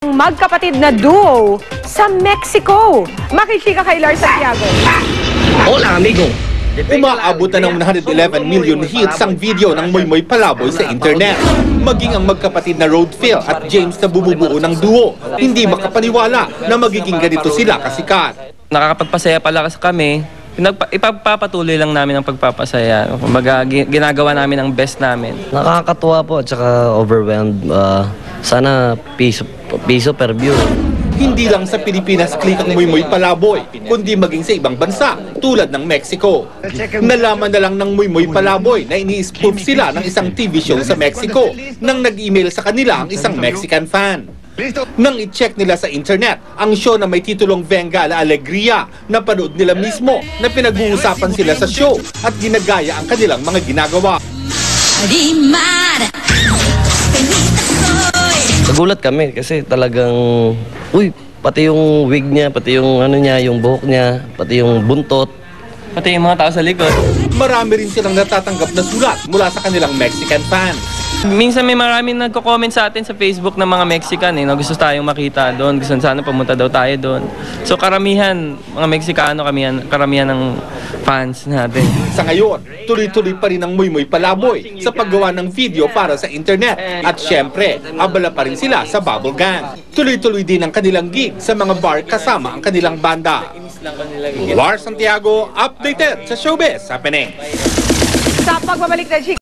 Magkapatid na duo sa Mexico. Makichika kay Lars Santiago. Hola, amigo. Umaabot na ng 111 million hits ang video ng Moymoy Palaboy sa internet. Maging ang magkapatid na Rodfill at James na bumubuo ng duo, hindi makapaniwala na magiging ganito sila kasikat. Nakakapagpasaya pala kami. Ipagpapatuloy lang namin ang pagpapasaya. Kumbaga, ginagawa namin ang best namin. Nakakatuwa po at saka overwhelmed. Sana piso per view. Hindi lang sa Pilipinas click ang Moymoy Palaboy, kundi maging sa ibang bansa tulad ng Mexico. Nalaman na lang ng Moymoy Palaboy na ini-spoof sila ng isang TV show sa Mexico nang nag-email sa kanila ang isang Mexican fan. Nang i-check nila sa internet, ang show na may titulong Venga la Alegria, napanood nila mismo na pinag-uusapan sila sa show at ginagaya ang kanilang mga ginagawa. Nagulat kami kasi talagang, pati yung wig niya, pati yung ano niya, yung buhok niya, pati yung buntot. Pati yung mga tao sa likod. Marami rin silang natatanggap na sulat mula sa kanilang Mexican fans. Minsan may maraming nagko-comment sa atin sa Facebook ng mga Mexican na gusto tayong makita doon, gusto sana pumunta daw tayo doon. So karamihan, mga Meksikano, karamihan ng fans natin. Sa ngayon, tuloy-tuloy pa rin ang Moymoy Palaboy sa paggawa ng video para sa internet. At syempre, abala pa rin sila sa Bubble Gang. Tuloy-tuloy din ang kanilang gig sa mga bar kasama ang kanilang banda. Lars Santiago, updated sa Showbiz Happening. Sa pagbabalik na